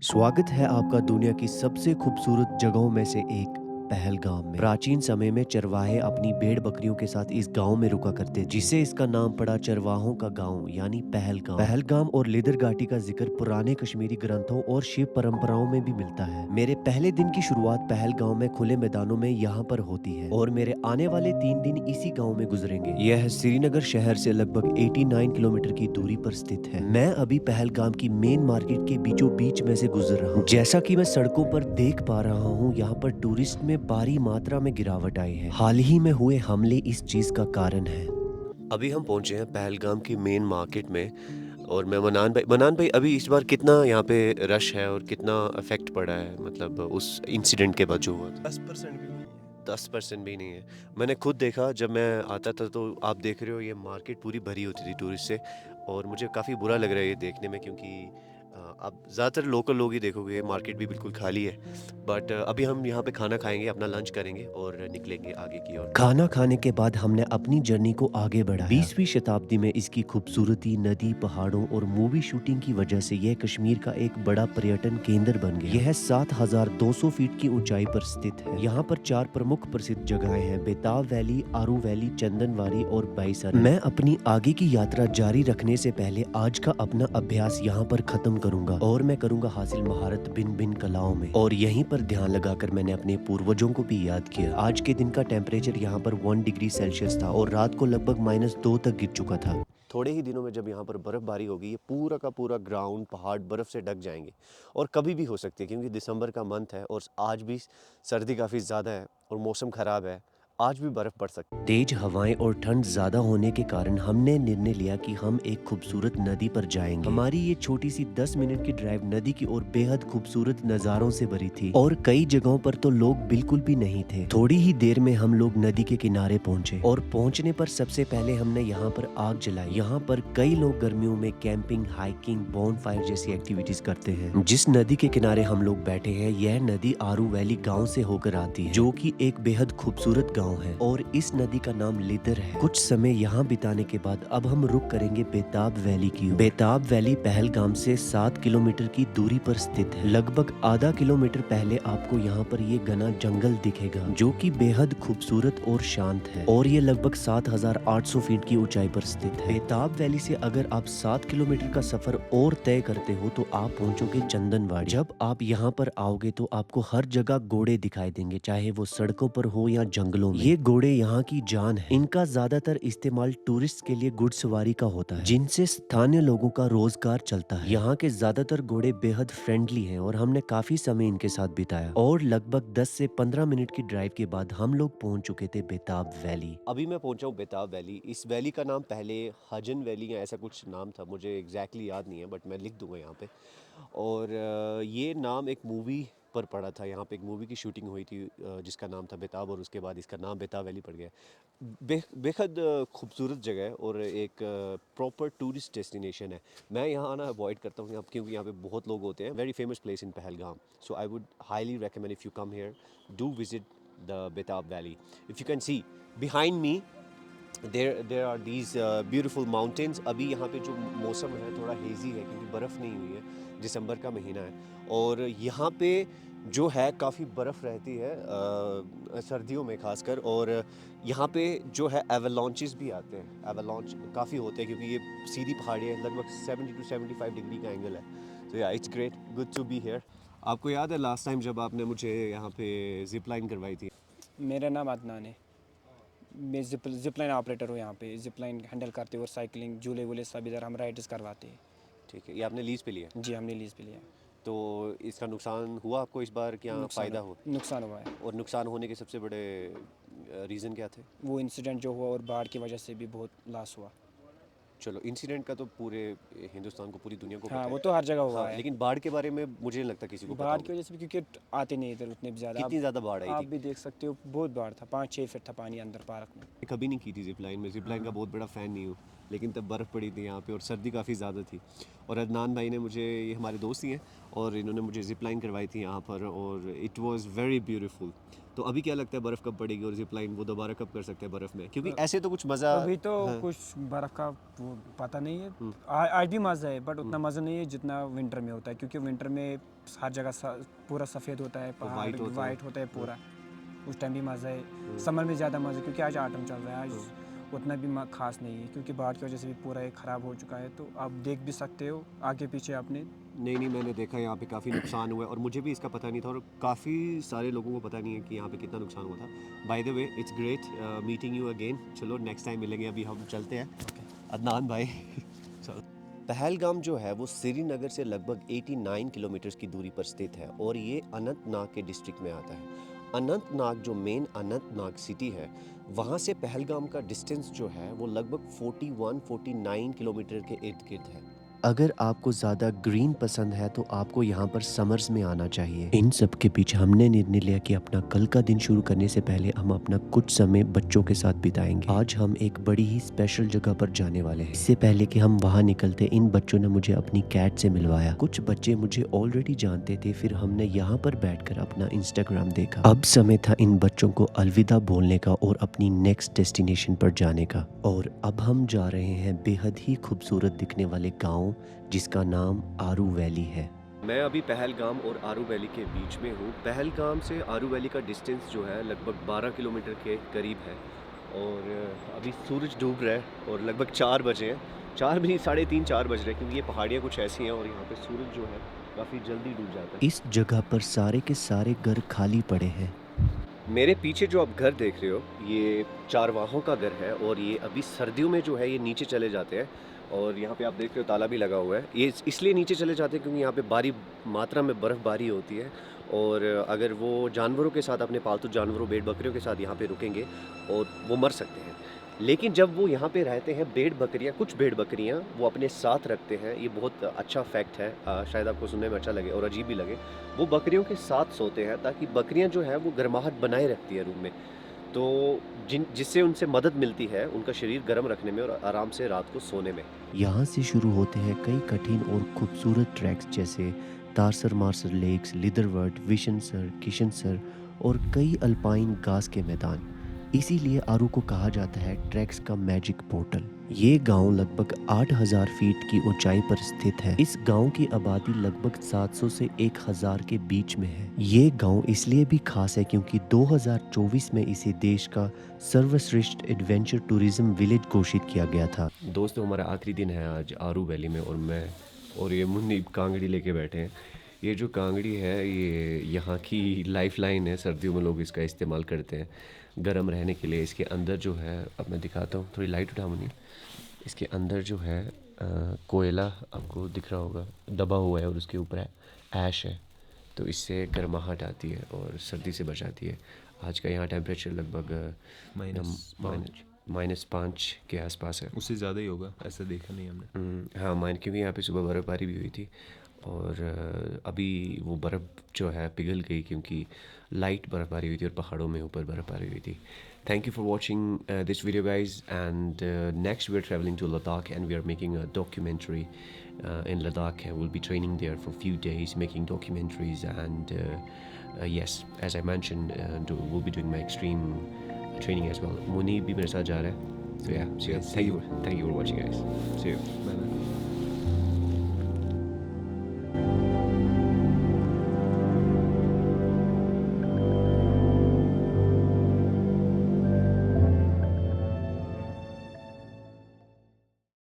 स्वागत है आपका दुनिया की सबसे खूबसूरत जगहों में से एक पहलगाम में। प्राचीन समय में चरवाहे अपनी भेड़ बकरियों के साथ इस गांव में रुका करते थे, जिसे इसका नाम पड़ा चरवाहों का गांव यानी पहलगाम। पहलगाम और लिदर घाटी का जिक्र पुराने कश्मीरी ग्रंथों और शिव परंपराओं में भी मिलता है। मेरे पहले दिन की शुरुआत पहलगाम में खुले मैदानों में यहाँ पर होती है और मेरे आने वाले 3 दिन इसी गाँव में गुजरेंगे। यह श्रीनगर शहर से लगभग 89 किलोमीटर की दूरी पर स्थित है। मैं अभी पहलगाम की मेन मार्केट के बीचों बीच में से गुजर रहा हूँ। जैसा कि मैं सड़कों पर देख पा रहा हूँ, यहाँ पर टूरिस्ट में भारी मात्रा में गिरावट आई है। हाल ही में हुए हमले इस चीज का कारण है। अभी हम पहुंचे हैं पहलगाम की मेन मार्केट में और मैं मनान भाई अभी इस बार कितना यहाँ पे रश है और कितना इफेक्ट पड़ा है, मतलब उस इंसिडेंट के बाद जो हुआ था। 10% भी नहीं है। 10% भी नहीं है। मैंने खुद देखा जब मैं आता था, तो आप देख रहे हो ये मार्केट पूरी भरी होती थी टूरिस्ट से, और मुझे काफ़ी बुरा लग रहा है ये देखने में, क्योंकि आप ज़्यादातर लोकल लोग ही देखोगे, मार्केट भी बिल्कुल खाली है। बट अभी हम यहाँ पे खाना खाएंगे, अपना लंच करेंगे और निकलेंगे आगे की ओर। खाना खाने के बाद हमने अपनी जर्नी को आगे बढ़ाया। 20वीं शताब्दी में इसकी खूबसूरती, नदी, पहाड़ों और मूवी शूटिंग की वजह से यह कश्मीर का एक बड़ा पर्यटन केंद्र बन गया। यह 7,200 फीट की ऊंचाई पर स्थित है। यहाँ पर 4 प्रमुख प्रसिद्ध जगहें हैं: बेताब वैली, आरू वैली, चंदनवारी और बाईसर। मैं अपनी आगे की यात्रा जारी रखने से पहले आज का अपना अभ्यास यहाँ पर खत्म करूंगा, और मैं करूंगा हासिल महारत भिन्न भिन्न कलाओं में। और यहीं पर ध्यान लगाकर मैंने अपने पूर्वजों को भी याद किया। आज के दिन का टेम्परेचर यहाँ पर 1 डिग्री सेल्सियस था और रात को लगभग -2 तक गिर चुका था। थोड़े ही दिनों में जब यहाँ पर बर्फबारी होगी, ये पूरा का पूरा ग्राउंड, पहाड़ बर्फ से ढक जाएंगे। और कभी भी हो सकती है, क्योंकि दिसंबर का मंथ है और आज भी सर्दी काफ़ी ज़्यादा है और मौसम ख़राब है। आज भी बर्फ पड़ सकती है। तेज हवाएं और ठंड ज्यादा होने के कारण हमने निर्णय लिया कि हम एक खूबसूरत नदी पर जाएंगे। हमारी ये छोटी सी 10 मिनट की ड्राइव नदी की ओर बेहद खूबसूरत नजारों से भरी थी, और कई जगहों पर तो लोग बिल्कुल भी नहीं थे। थोड़ी ही देर में हम लोग नदी के किनारे पहुंचे, और पहुंचने पर सबसे पहले हमने यहाँ पर आग जलाई। यहाँ पर कई लोग गर्मियों में कैंपिंग, हाइकिंग, बॉनफायर जैसी एक्टिविटीज करते हैं। जिस नदी के किनारे हम लोग बैठे हैं, यह नदी आरू वैली गाँव से होकर आती है, जो की एक बेहद खूबसूरत गाँव है, और इस नदी का नाम लिदर है। कुछ समय यहाँ बिताने के बाद अब हम रुक करेंगे बेताब वैली की ओर। बेताब वैली पहलगाम से 7 किलोमीटर की दूरी पर स्थित है। लगभग आधा किलोमीटर पहले आपको यहाँ पर ये घना जंगल दिखेगा, जो कि बेहद खूबसूरत और शांत है, और ये लगभग 7,800 फीट की ऊंचाई पर स्थित है। बेताब वैली से अगर आप 7 किलोमीटर का सफर और तय करते हो तो आप पहुंचोगे चंदनवाड़ी। जब आप यहाँ पर आओगे तो आपको हर जगह घोड़े दिखाई देंगे, चाहे वो सड़कों पर हो या जंगलों में। ये घोड़े यहाँ की जान है। इनका ज्यादातर इस्तेमाल टूरिस्ट के लिए घुड़सवारी का होता है, जिनसे स्थानीय लोगों का रोजगार चलता है। यहाँ के ज्यादातर घोड़े बेहद फ्रेंडली हैं, और हमने काफी समय इनके साथ बिताया। और लगभग 10 से 15 मिनट की ड्राइव के बाद हम लोग पहुंच चुके थे बेताब वैली। अभी मैं पहुंचा हूँ बेताब वैली। इस वैली का नाम पहले हजन वैली या ऐसा कुछ नाम था, मुझे एग्जैक्टली याद नहीं है, बट मैं लिख दूंगा यहाँ पे। और ये नाम एक मूवी पर पड़ा था। यहाँ पे एक मूवी की शूटिंग हुई थी जिसका नाम था बेताब, और उसके बाद इसका नाम बेताब वैली पड़ गया। बेहद खूबसूरत जगह है और एक प्रॉपर टूरिस्ट डेस्टिनेशन है। मैं यहाँ आना अवॉइड करता हूँ क्योंकि यहाँ पे बहुत लोग होते हैं। Very famous place in Pahalgam, so I would highly recommend if you come here, do visit the Betaab valley. If you can see behind me, there are these beautiful mountains. अभी यहाँ पे जो मौसम है थोड़ा हेज़ी है, क्योंकि बर्फ़ नहीं हुई है, दिसंबर का महीना है, और यहाँ पे जो है काफ़ी बर्फ़ रहती है सर्दियों में खासकर। और यहाँ पे जो है एवलांचेस भी आते हैं। एवलांच काफ़ी होते हैं क्योंकि ये सीधी पहाड़ी है, लगभग 70 to 75 डिग्री का एंगल है। तो या it's great, good to be here. आपको याद है लास्ट टाइम जब आपने मुझे यहाँ पे जिप लाइन करवाई थी? मेरा नाम अदनान है। मैं जिप लाइन ऑपरेटर हूँ। यहाँ पे जिप लाइन हैंडल करते और साइकिलिंग, झूले वूले सब इधर हम राइडर्स करवाते हैं। ठीक है, ये आपने लीज़ पे लिया? जी, हमने लीज़ पे लिया। तो इसका नुकसान हुआ आपको इस बार, क्या फ़ायदा हुआ? नुकसान हुआ है। और नुकसान होने के सबसे बड़े रीज़न क्या थे? वो इंसिडेंट जो हुआ और बाढ़ की वजह से भी बहुत लॉस हुआ। चलो, इंसिडेंट का तो पूरे हिंदुस्तान को, पूरी दुनिया को हाँ, पता वो है। तो हर जगह हुआ हाँ, है। लेकिन बाढ़ के बारे में मुझे नहीं लगता किसी को पता बाढ़ की होगा। वजह से भी, क्योंकि आते नहीं इधर उतने भी ज़्यादा। कितनी ज़्यादा बाढ़ आई आप थी? भी देख सकते हो, बहुत बाढ़ था, 5-6 फीट था पानी अंदर पार्क में। मैं कभी नहीं की थी जिप लाइन में, जिप लाइन का बहुत बड़ा फ़ैन नहीं हूँ, लेकिन तब बर्फ़ पड़ी थी यहाँ पे और सर्दी काफ़ी ज़्यादा थी। और अदनान भाई ने मुझे, ये हमारे दोस्त ही हैं, और इन्होंने मुझे जिप लाइन करवाई थी यहाँ पर, और इट वाज़ वेरी ब्यूटीफुल। तो अभी क्या लगता है बर्फ़ कब पड़ेगी और जिप लाइन वो दोबारा कब कर सकते हैं बर्फ़ में? क्योंकि ऐसे तो कुछ मज़ा अभी तो हाँ, कुछ बर्फ़ का वो पता नहीं है। हुँ, आज भी मज़ा है बट उतना मज़ा नहीं है जितना विंटर में होता है, क्योंकि विंटर में हर जगह पूरा सफ़ेद होता है, वो पहाड़ वाइट होता है। वाइट होता है पूरा। उस टाइम भी मज़ा है। हुँ, समर में ज़्यादा मज़ा है क्योंकि आज ऑटम चल रहा है, हुँ। आज उतना भी ख़ास नहीं है क्योंकि बाढ़ की वजह से भी पूरा ये ख़राब हो चुका है। तो आप देख भी सकते हो आगे पीछे आपने। नहीं, नहीं, मैंने देखा यहाँ पे काफ़ी नुकसान हुआ है और मुझे भी इसका पता नहीं था और काफ़ी सारे लोगों को पता नहीं है कि यहाँ पे कितना नुकसान हुआ था। By the way it's great meeting you again. चलो नेक्स्ट टाइम मिलेंगे, अभी हम चलते हैं। अदनान भाई चलो। पहलगाम जो है वो श्रीनगर से लगभग 89 किलोमीटर की दूरी पर स्थित है और ये अनंतनाग के डिस्ट्रिक्ट में आता है। अनंतनाग जो मेन अनंतनाग सिटी है, वहाँ से पहलगाम का डिस्टेंस जो है वो लगभग 41-49 किलोमीटर के इर्द गिर्द है। अगर आपको ज़्यादा ग्रीन पसंद है तो आपको यहाँ पर समर्स में आना चाहिए। इन सब के पीछे हमने निर्णय लिया कि अपना कल का दिन शुरू करने से पहले हम अपना कुछ समय बच्चों के साथ बिताएंगे। आज हम एक बड़ी ही स्पेशल जगह पर जाने वाले हैं। इससे पहले कि हम वहाँ निकलते, इन बच्चों ने मुझे अपनी कैट से मिलवाया। कुछ बच्चे मुझे ऑलरेडी जानते थे, फिर हमने यहाँ पर बैठकर अपना इंस्टाग्राम देखा। अब समय था इन बच्चों को अलविदा बोलने का और अपनी नेक्स्ट डेस्टिनेशन पर जाने का। और अब हम जा रहे हैं बेहद ही खूबसूरत दिखने वाले गाँव जिसका नाम आरू वैली है। मैं अभी पहलगाम और आरू वैली के बीच में हूँ। पहलगाम से आरू वैली का डिस्टेंस जो है लगभग 12 किलोमीटर के करीब है और अभी सूरज डूब रहा है और लगभग 4 बजे हैं। 4 भी नहीं, 3:30 4 बज रहे हैं क्योंकि ये पहाड़ियाँ कुछ ऐसी हैं और यहाँ पे सूरज जो है काफ़ी जल्दी डूब जाता है। इस जगह पर सारे के सारे घर खाली पड़े हैं। मेरे पीछे जो आप घर देख रहे हो ये चारवाहों का घर है और ये अभी सर्दियों में जो है ये नीचे चले जाते हैं और यहाँ पे आप देख रहे हो ताला भी लगा हुआ है। ये इसलिए नीचे चले जाते हैं क्योंकि यहाँ पे भारी मात्रा में बर्फ़बारी होती है और अगर वो जानवरों के साथ अपने पालतू जानवरों भेड़ बकरियों के साथ यहाँ पे रुकेंगे और वो मर सकते हैं। लेकिन जब वो यहाँ पे रहते हैं कुछ भेड़ बकरियाँ वो अपने साथ रखते हैं। ये बहुत अच्छा फैक्ट है, शायद आपको सुनने में अच्छा लगे और अजीब भी लगे। वो बकरियों के साथ सोते हैं ताकि बकरियाँ जो है वो गर्माहट बनाए रखती है रूम में। तो जिससे उनसे मदद मिलती है उनका शरीर गर्म रखने में और आराम से रात को सोने में। यहाँ से शुरू होते हैं कई कठिन और खूबसूरत ट्रैक्स जैसे तारसर मारसर लेक्स, लिदरवर्ट, विशनसर, किशनसर और कई अल्पाइन घास के मैदान। इसीलिए आरू को कहा जाता है ट्रैक्स का मैजिक पोर्टल। ये गांव लगभग 8000 फीट की ऊंचाई पर स्थित है। इस गांव की आबादी लगभग 700 से 1000 के बीच में है। ये गांव इसलिए भी खास है क्योंकि 2024 में इसे देश का सर्वश्रेष्ठ एडवेंचर टूरिज्म विलेज घोषित किया गया था। दोस्तों, हमारा आखिरी दिन है आज आरू वैली में और मैं और ये मुन्नी कांगड़ी लेके बैठे हैं। ये जो कांगड़ी है ये यहाँ की लाइफ लाइन है। सर्दियों में लोग इसका इस्तेमाल करते हैं गर्म रहने के लिए। इसके अंदर जो है, अब मैं दिखाता हूँ, थोड़ी लाइट उठा मुन्नी। इसके अंदर जो है कोयला आपको दिख रहा होगा दबा हुआ है और उसके ऊपर ऐश है, तो इससे गर्माहट आती है और सर्दी से बचाती है। आज का यहाँ टेम्परेचर लगभग -5 के आसपास है। उससे ज़्यादा ही होगा, ऐसा देखा नहीं हमने। हाँ, क्योंकि यहाँ पे सुबह बर्फ़बारी भी हुई थी और अभी वो बर्फ़ जो है पिघल गई क्योंकि लाइट बर्फ़बारी हुई थी और पहाड़ों में ऊपर बर्फ़बारी हुई थी। Thank you for watching this video, guys, and next we're traveling to Ladakh and we are making a documentary in Ladakh. We'll be training there for a few days making documentaries and yes, as I mentioned, we'll be doing my extreme training as well. Muni bhi mere sath ja raha hai. So yeah, thank you for watching, guys. See you. Bye bye.